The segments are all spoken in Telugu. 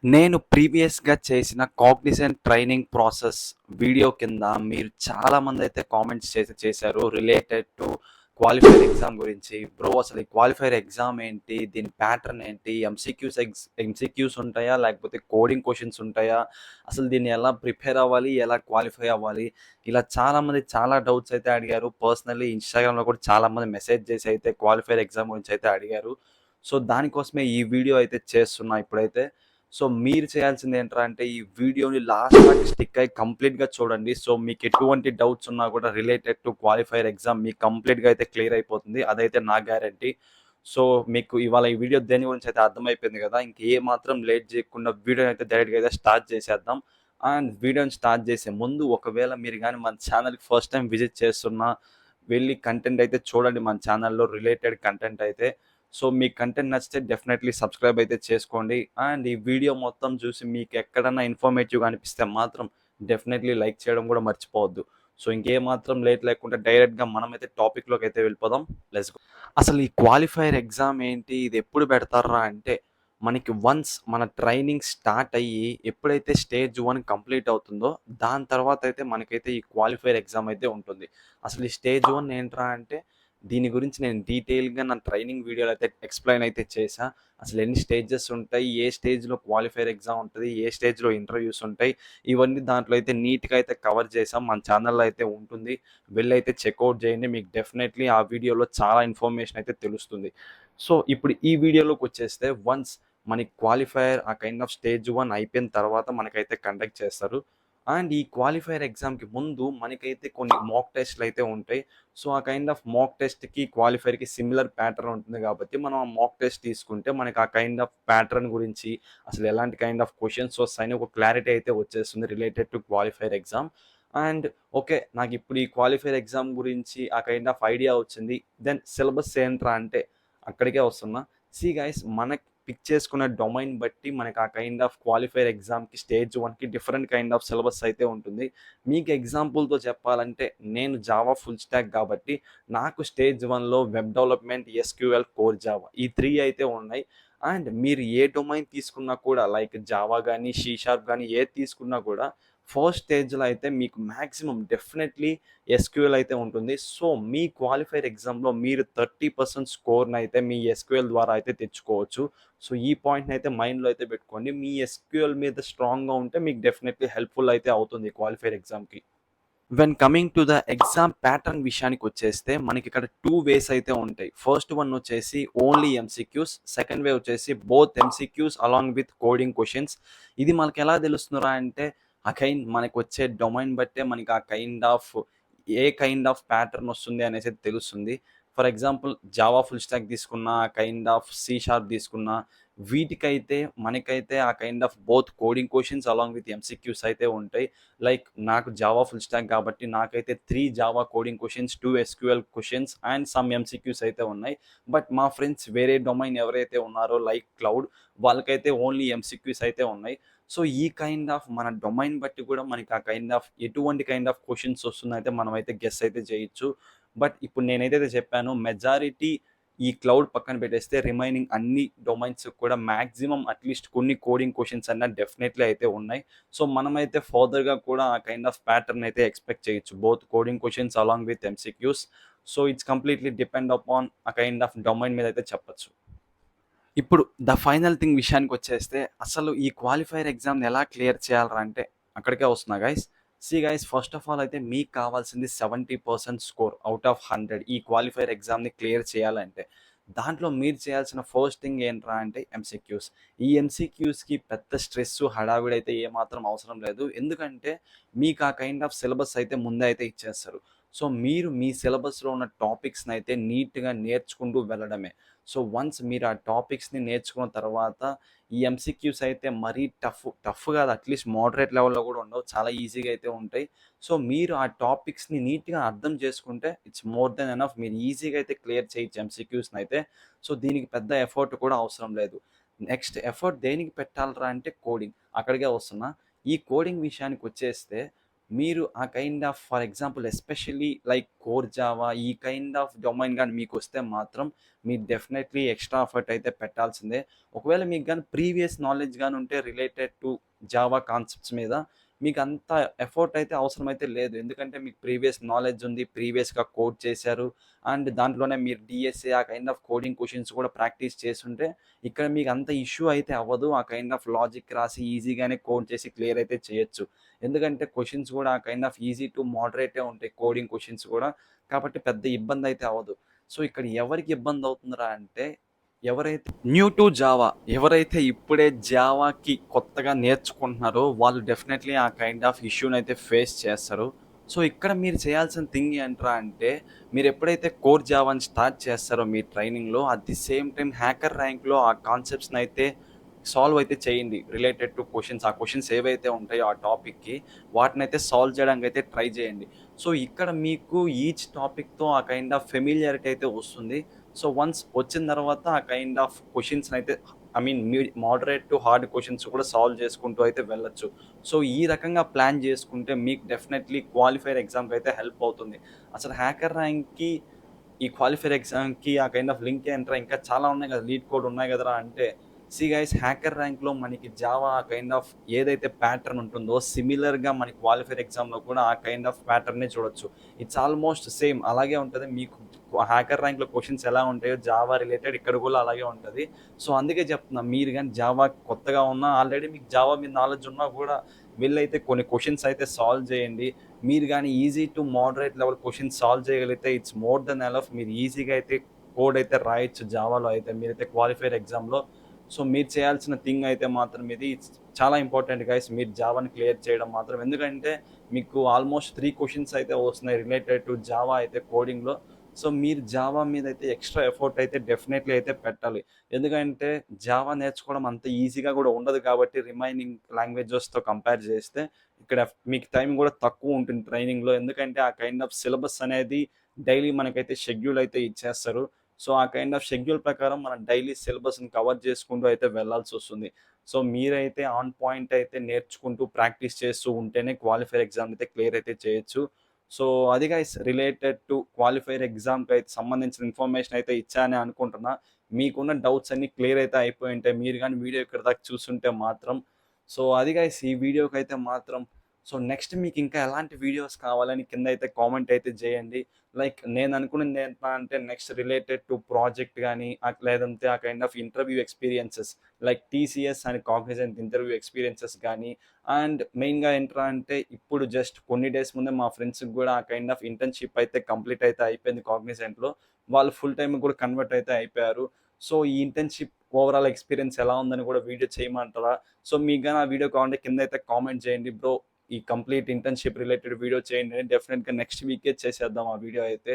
నేను ప్రీవియస్‌గా చేసిన కాగ్నిజెంట్ ట్రైనింగ్ ప్రాసెస్ వీడియో కింద మీరు చాలామందైతే కామెంట్స్ చేశారు. రిలేటెడ్ టు క్వాలిఫైర్ ఎగ్జామ్ గురించి. బ్రో అసలు ఈ క్వాలిఫైర్ ఎగ్జామ్ ఏంటి? దీని ప్యాటర్న్ ఏంటి? ఎంసీక్యూస్ ఉంటాయా? లేకపోతే కోడింగ్ క్వెషన్స్ ఉంటాయా? అసలు దీన్ని ఎలా ప్రిపేర్ అవ్వాలి? ఎలా క్వాలిఫై అవ్వాలి? ఇలా చాలామంది చాలా డౌట్స్ అయితే అడిగారు. పర్సనల్లీ ఇన్‌స్టాగ్రామ్‌లో కూడా చాలామంది మెసేజ్ చేసి అయితే క్వాలిఫైర్ ఎగ్జామ్ గురించి అయితే అడిగారు. సో, దానికోసమే ఈ వీడియో అయితే చేస్తున్నా ఇప్పుడైతే. సో, మీరు చేయాల్సింది ఏంట్రా అంటే ఈ వీడియోని లాస్ట్ దాకా స్టిక్ అయ్యి కంప్లీట్‌గా చూడండి. సో, మీకు ఎటువంటి డౌట్స్ ఉన్నా కూడా రిలేటెడ్ టు క్వాలిఫైయర్ ఎగ్జామ్ మీకు కంప్లీట్‌గా అయితే క్లియర్ అయిపోతుంది. అదైతే నా గ్యారంటీ. సో, మీకు ఇవాళ ఈ వీడియో దేని గురించి అయితే అర్థమైపోయింది కదా! ఇంక ఏ మాత్రం లేట్ చేయకుండా వీడియోని అయితే డైరెక్ట్‌గా అయితే స్టార్ట్ చేసేద్దాం. అండ్ వీడియోని స్టార్ట్ చేసే ముందు ఒకవేళ మీరు గాని మన ఛానల్‌కి ఫస్ట్ టైమ్ విజిట్ చేస్తున్నా, వెళ్లి కంటెంట్ అయితే చూడండి మన ఛానల్‌లో రిలేటెడ్ కంటెంట్ అయితే. సో, మీకు కంటెంట్ నచ్చితే డెఫినెట్‌లీ సబ్స్క్రైబ్ అయితే చేసుకోండి. అండ్ ఈ వీడియో మొత్తం చూసి మీకు ఎక్కడన్నా ఇన్ఫర్మేటివ్‌గా అనిపిస్తే మాత్రం డెఫినెట్‌లీ లైక్ చేయడం కూడా మర్చిపోవద్దు. సో, ఇంకేమాత్రం లేట్ లేకుండా డైరెక్ట్‌గా మనమైతే టాపిక్‌లోకి అయితే వెళ్ళిపోదాం. Let's go. అసలు ఈ క్వాలిఫైయర్ ఎగ్జామ్ ఏంటి? ఇది ఎప్పుడు పెడతార్రా అంటే, మనకి వన్స్ మన ట్రైనింగ్ స్టార్ట్ అయ్యి ఎప్పుడైతే స్టేజ్ 1 కంప్లీట్ అవుతుందో, దాని తర్వాత అయితే మనకైతే ఈ క్వాలిఫైయర్ ఎగ్జామ్ అయితే ఉంటుంది. అసలు ఈ స్టేజ్ 1 ఏంట్రా అంటే, దీని గురించి నేను డీటెయిల్‌గా నా ట్రైనింగ్ వీడియోలో అయితే ఎక్స్‌ప్లెయిన్ అయితే చేశా. అసలు ఎన్ని స్టేజెస్ ఉంటాయి? ఏ స్టేజ్‌లో క్వాలిఫైయర్ ఎగ్జామ్ ఉంటది? ఏ స్టేజ్‌లో ఇంటర్వ్యూస్ ఉంటాయి? ఇవన్నీ దాంట్లో అయితే నీట్‌గా అయితే కవర్ చేశాం. మన ఛానల్‌లో అయితే ఉంటుంది. వెళ్ళైతే చెక్‌ఔట్ చేయండి. మీకు డెఫినెట్‌లీ ఆ వీడియోలో చాలా ఇన్ఫర్మేషన్ అయితే తెలుస్తుంది. సో, ఇప్పుడు ఈ వీడియోలోకొచ్చేస్తే వన్స్ మనకి క్వాలిఫైయర్ ఆ కైండ్ ఆఫ్ స్టేజ్ 1 అయిపోయిన తర్వాత మనకైతే కండక్ట్ చేస్తారు. అండ్ ఈ క్వాలిఫైయర్ ఎగ్జామ్‌కి ముందు మనకైతే కొన్ని మాక్ టెస్ట్‌లు అయితే ఉంటాయి. సో, ఆ కైండ్ ఆఫ్ మాక్ టెస్ట్‌కి, క్వాలిఫైయర్‌కి సిమిలర్ ప్యాటర్న్ ఉంటుంది కాబట్టి, మనం ఆ మాక్ టెస్ట్ తీసుకుంటే మనకు ఆ కైండ్ ఆఫ్ ప్యాటర్న్ గురించి, అసలు ఎలాంటి కైండ్ ఆఫ్ క్వెషన్స్ వస్తాయని ఒక క్లారిటీ అయితే వచ్చేస్తుంది related to qualifier exam. And okay. నాకిప్పుడు ఈ క్వాలిఫైయర్ ఎగ్జామ్ గురించి ఆ కైండ్ ఆఫ్ ఐడియా వచ్చింది. దెన్ సిలబస్ ఏంట్రా అంటే అక్కడికే వస్తున్నా. సీ గైస్ మనకి పిక్ చేసుకున్న డొమైన్ బట్టి మనకు ఆ కైండ్ ఆఫ్ క్వాలిఫైయర్ ఎగ్జామ్‌కి స్టేజ్ 1కి డిఫరెంట్ కైండ్ ఆఫ్ సిలబస్ అయితే ఉంటుంది. మీకు ఎగ్జాంపుల్‌తో చెప్పాలంటే నేను జావా ఫుల్ స్టాక్ కాబట్టి నాకు స్టేజ్ 1లో web development, SQL, core Java ఈ 3 అయితే ఉన్నాయి. అండ్ మీరు ఏ డొమైన్ తీసుకున్నా కూడా లైక్ జావా గానీ, సి షార్ప్ గానీ ఏది తీసుకున్నా కూడా ఫస్ట్ స్టేజ్‌లో అయితే మీకు మాక్సిమం డెఫినెట్‌లీ ఎస్‌క్యూఎల్ అయితే ఉంటుంది. సో, మీ క్వాలిఫైయర్ ఎగ్జామ్‌లో మీరు 30% స్కోర్‌నైతే మీ ఎస్‌క్యూఎల్ ద్వారా అయితే తెచ్చుకోవచ్చు. సో, ఈ పాయింట్‌నైతే మైండ్‌లో అయితే పెట్టుకోండి. మీ ఎస్‌క్యూఎల్ మీద స్ట్రాంగ్‌గా ఉంటే మీకు డెఫినెట్‌లీ హెల్ప్‌ఫుల్ అయితే అవుతుంది క్వాలిఫైయర్ ఎగ్జామ్‌కి. When coming to the exam pattern విషయానికొచ్చేస్తే మనకిక్కడ 2 వేస్ అయితే ఉంటాయి. ఫస్ట్ వన్ వచ్చేసి ఓన్లీ ఎంసీక్యూస్. సెకండ్ వే వచ్చేసి both MCQs along with coding questions. ఇది మనకెలా తెలుస్తుందిరా అంటే మనకొచ్చే డొమైన్ బట్టే మనకి ఆ kind of a kind of pattern వస్తుంది అనేసి తెలుస్తుంది. For example Java full stack తీసుకున్నా, కైండ్ ఆఫ్ సి షార్ప్ తీసుకున్నా వీటికైతే మనకైతే ఆ kind of both coding questions along with MCQs అయితే ఉంటాయి. లైక్ నాకు జావా ఫుల్ స్టాక్ కాబట్టి నాకైతే 3 Java coding questions, 2 SQL questions and some MCQs అయితే ఉన్నాయి. బట్ మా ఫ్రెండ్స్ వేరే డొమైన్ ఎవరైతే ఉన్నారో లైక్ క్లౌడ్ వాళ్ళకైతే ఓన్లీ ఎంసీక్యూస్ అయితే ఉన్నాయి. సో, ఈ కైండ్ ఆఫ్ మన డొమైన్ బట్టి కూడా మనకి ఆ కైండ్ ఆఫ్ ఎటువంటి కైండ్ ఆఫ్ క్వెషన్స్ వస్తుందయితే మనమైతే గెస్ అయితే చేయొచ్చు. బట్ ఇప్పుడు నేనైతే చెప్పానో మెజారిటీ ఈ క్లౌడ్ పక్కన పెట్టేస్తే రిమైనింగ్ అన్ని డొమైన్స్ కూడా మాక్సిమం అట్‌లీస్ట్ కొన్ని కోడింగ్ క్వెషన్స్ అన్నా డెఫినెట్‌లీ అయితే ఉన్నాయి. సో, మనమైతే ఫర్దర్‌గా కూడా ఆ కైండ్ ఆఫ్ ప్యాటర్న్ అయితే ఎక్స్‌పెక్ట్ చేయొచ్చు. Both coding questions along with MCQs. So, it's completely depend upon ఆ కైండ్ ఆఫ్ డొమైన్ మీద అయితే చెప్పొచ్చు. ఇప్పుడు ద ఫైనల్ థింగ్ విషయానికొచ్చేస్తే అసలు ఈ క్వాలిఫైయర్ ఎగ్జామ్‌ని ఎలా క్లియర్ చేయాలిరా అంటే అక్కడికే వస్తున్నా guys. See guys first of all అయితే మీకు కావాల్సింది 70% స్కోర్ ఔట్ ఆఫ్ 100 ఈ క్వాలిఫైయర్ ఎగ్జామ్‌ని క్లియర్ చేయాలంటే. దాంట్లో మీరు చేయాల్సిన ఫస్ట్ థింగ్ ఏంట్రా అంటే ఎంసీక్యూస్. ఈ ఎంసీక్యూస్‌కి పెద్ద స్ట్రెస్సు, హడావిడి అయితే ఏమాత్రం అవసరం లేదు. ఎందుకంటే మీకు ఆ కైండ్ ఆఫ్ సిలబస్ అయితే ముందే అయితే ఇచ్చేస్తారు. సో, మీరు మీ సిలబస్‌లో ఉన్న టాపిక్స్‌నైతే నీట్‌గా నేర్చుకుంటూ వెళ్ళడమే. సో, వన్స్ మీరు ఆ టాపిక్స్‌ని నేర్చుకున్న తర్వాత ఈ ఎంసీక్యూస్ అయితే మరీ టఫ్ కాదు అట్‌లీస్ట్ మోడరేట్ లెవెల్‌లో కూడా ఉండవు. చాలా ఈజీగా అయితే ఉంటాయి. సో, మీరు ఆ టాపిక్స్‌ని నీట్‌గా అర్థం చేసుకుంటే ఇట్స్ మోర్ దెన్ ఎనఫ్. మీరు ఈజీగా అయితే క్లియర్ చేయొచ్చు ఎంసీక్యూస్‌నైతే. సో, దీనికి పెద్ద ఎఫర్ట్ కూడా అవసరం లేదు. నెక్స్ట్ ఎఫర్ట్ దేనికి పెట్టాలిరా అంటే కోడింగ్. అక్కడికే వస్తున్నా. ఈ కోడింగ్ విషయానికొచ్చేస్తే మీరు ఆ kind of for example especially like core Java ఈ కైండ్ ఆఫ్ డొమైన్ గాని మీకొస్తే మాత్రం మీరు డెఫినెట్‌లీ ఎక్స్‌ట్రా ఎఫర్ట్ అయితే పెట్టాల్సిందే. ఒకవేళ మీకు గాని ప్రీవియస్ నాలెడ్జ్ గాని ఉంటే రిలేటెడ్ టు జావా కాన్సెప్ట్స్ మీద మీకంత ఎఫర్ట్ అయితే అవసరమైతే లేదు. ఎందుకంటే మీకు ప్రీవియస్ నాలెడ్జ్ ఉంది. ప్రీవియస్‌గా కోడ్ చేశారు. అండ్ దాంట్లోనే మీరు డీఎస్ఏ ఆ కైండ్ ఆఫ్ కోడింగ్ క్వెషన్స్ కూడా ప్రాక్టీస్ చేసుంటే ఇక్కడ మీకు అంత ఇష్యూ అయితే అవ్వదు. ఆ కైండ్ ఆఫ్ లాజిక్ రాసి ఈజీగానే కోడ్ చేసి క్లియర్ అయితే చేయొచ్చు. ఎందుకంటే క్వెషన్స్ కూడా ఆ కైండ్ ఆఫ్ ఈజీ టు మోడరేటే ఉంటాయి కోడింగ్ క్వెషన్స్ కూడా. కాబట్టి పెద్ద ఇబ్బందయితే అవ్వదు. సో, ఇక్కడ ఎవరికి ఇబ్బందవుతుందిరా అంటే ఎవరైతే న్యూ టు జావా ఎవరైతే ఇప్పుడే జావాకి కొత్తగా నేర్చుకుంటున్నారో వాళ్ళు డెఫినెట్లీ ఆ కైండ్ ఆఫ్ ఇష్యూనైతే ఫేస్ చేస్తారు. సో, ఇక్కడ మీరు చేయాల్సిన థింగ్ ఏంట్రా అంటే మీరు ఎప్పుడైతే కోర్ జావాని స్టార్ట్ చేస్తారో మీ ట్రైనింగ్‌లో అట్ ది సేమ్ టైమ్ హ్యాకర్ ర్యాంక్‌లో ఆ కాన్సెప్ట్స్‌నైతే సాల్వ్ అయితే చేయండి. Related to questions. ఆ క్వెషన్స్ ఏవైతే ఉంటాయో ఆ టాపిక్‌కి వాటినైతే సాల్వ్ చేయడానికైతే ట్రై చేయండి. సో, ఇక్కడ మీకు ఈచ్ టాపిక్‌తో ఆ కైండ్ ఆఫ్ ఫెమిలియారిటీ అయితే వస్తుంది. సో, వన్స్ వచ్చిన తర్వాత ఆ కైండ్ ఆఫ్ క్వెషన్స్‌నైతే I mean moderate to hard questions కూడా సాల్వ్ చేసుకుంటూ అయితే వెళ్ళొచ్చు. సో, ఈ రకంగా ప్లాన్ చేసుకుంటే మీకు డెఫినెట్‌లీ క్వాలిఫైయర్ ఎగ్జామ్‌కైతే హెల్ప్ అవుతుంది. అసలు హ్యాకర్ ర్యాంక్‌కి ఈ క్వాలిఫైయర్ ఎగ్జామ్‌కి ఆ కైండ్ ఆఫ్ లింక్ ఏంట్రా ఇంకా చాలా ఉన్నాయి కదా! లీడ్ కోడ్ ఉన్నాయి కదరా! అంటే సీ గైస్ హ్యాకర్ ర్యాంక్‌లో మనకి జావా ఆ కైండ్ ఆఫ్ ఏదైతే ప్యాటర్న్ ఉంటుందో సిమిలర్‌గా మనకి క్వాలిఫైయర్ ఎగ్జామ్‌లో కూడా ఆ కైండ్ ఆఫ్ ప్యాటర్నే చూడొచ్చు. ఇట్స్ ఆల్‌మోస్ట్ సేమ్ అలాగే ఉంటది. మీకు హ్యాకర్ ర్యాంక్‌లో క్వెషన్స్ ఎలా ఉంటాయో జావా రిలేటెడ్ ఇక్కడ కూడా అలాగే ఉంటది. సో, అందుకే చెప్తున్నా మీరు గాని జావా కొత్తగా ఉన్నా ఆల్రెడీ మీకు జావా మీద నాలెడ్జ్ ఉన్నా కూడా వెళ్లైతే కొన్ని క్వెషన్స్ అయితే సాల్వ్ చేయండి. మీరు గాని easy to moderate level questions solve చేయగలిగితే ఇట్స్ మోర్ దెన్ ఎనఫ్. మీరు ఈజీగా అయితే కోడ్ అయితే రాయొచ్చు జావాలో అయితే మీరైతే క్వాలిఫైయర్ ఎగ్జామ్‌లో. సో, మీరు చేయాల్సిన థింగ్ అయితే మాత్రం ఇది చాలా ఇంపార్టెంట్ గైస్. మీరు జావాని క్లియర్ చేయడం మాత్రం. ఎందుకంటే మీకు ఆల్మోస్ట్ 3 క్వెషన్స్ అయితే వస్తున్నాయి రిలేటెడ్ టు జావా అయితే కోడింగ్‌లో. సో, మీరు జావా మీద అయితే ఎక్స్‌ట్రా ఎఫర్ట్ అయితే డెఫినెట్‌లీ అయితే పెట్టాలి. ఎందుకంటే జావా నేర్చుకోవడం అంత ఈజీగా కూడా ఉండదు కాబట్టి రిమైనింగ్ లాంగ్వేజెస్‌తో కంపేర్ చేస్తే ఇక్కడ మీకు టైం కూడా తక్కువ ఉంటుంది ట్రైనింగ్‌లో. ఎందుకంటే ఆ కైండ్ ఆఫ్ సిలబస్ అనేది డైలీ మనకైతే షెడ్యూల్ అయితే ఇచ్చేస్తారు. సో, ఆ కైండ్ ఆఫ్ షెడ్యూల్ ప్రకారం మనం డైలీ సిలబస్‌ని కవర్ చేసుకుంటూ అయితే వెళ్ళాల్సొస్తుంది. సో, మీరైతే ఆన్ పాయింట్ అయితే నేర్చుకుంటూ ప్రాక్టీస్ చేస్తూ ఉంటేనే క్వాలిఫైయర్ ఎగ్జామ్ అయితే క్లియర్ అయితే చేయొచ్చు. సో, అది గైస్ రిలేటెడ్ టు క్వాలిఫైయర్ ఎగ్జామ్‌కైతే సంబంధించిన ఇన్ఫర్మేషన్ అయితే ఇచ్చా అని అనుకుంటున్నా. మీకున్న డౌట్స్ అన్నీ క్లియర్ అయితే అయిపోయి ఉంటాయి. మీరు గాని వీడియో ఇక్కడి దాకా చూసుంటే మాత్రం. సో, అది గైస్ ఈ వీడియోకైతే మాత్రం సో, నెక్స్ట్ మీకు ఇంకా ఎలాంటి వీడియోస్ కావాలని కింద అయితే కామెంట్ అయితే చేయండి. లైక్ నేను అనుకున్నది ఏంటా అంటే నెక్స్ట్ రిలేటెడ్ టు ప్రాజెక్ట్ గాని లేదంటే ఆ kind of interview experiences like TCS and Cognizant interview experiences గాని అండ్ మెయిన్‌గా ఏంట్రా అంటే ఇప్పుడు జస్ట్ కొన్ని డేస్ ముందే మా ఫ్రెండ్స్‌కి గూడా ఆ కైండ్ ఆఫ్ ఇంటర్న్‌షిప్ అయితే కంప్లీట్ అయితే అయిపోయింది కాగ్నిజెంట్‌లో. వాళ్ళు ఫుల్ టైమ్‌కి కూడా కన్వర్ట్ అయితే అయిపోయారు. సో, ఈ ఇంటర్న్‌షిప్ ఓవరాల్ ఎక్స్‌పీరియన్స్ ఎలా ఉందని కూడా వీడియో చేయమంటారా? సో, మీకు గాని ఆ వీడియో కావాలంటే కింద అయితే కామెంట్ చేయండి. బ్రో ఈ కంప్లీట్ ఇంటర్న్‌షిప్ రిలేటెడ్ వీడియో చేయండి అని డెఫినిట్‌గా నెక్స్ట్ వీకే చేసేద్దాం ఆ వీడియో అయితే.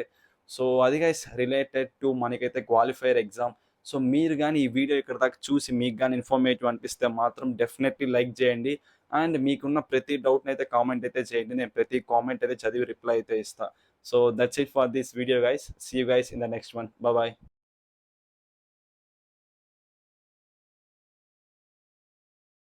సో, అది గైస్ రిలేటెడ్ టు మనకైతే క్వాలిఫైయర్ ఎగ్జామ్. సో, మీరు గాని ఈ వీడియో ఇక్కడి దాకా చూసి మీకు గాని ఇన్ఫర్మేటివ్ అనిపిస్తే మాత్రం డెఫినెట్‌లీ లైక్ చేయండి. అండ్ మీకున్న ప్రతి డౌట్‌నైతే కామెంట్ అయితే చేయండి. నేను ప్రతి కామెంట్ అయితే చదివి రిప్లై అయితే ఇస్తా. So, that's it for this video guys. See you guys in the next one. Bye by.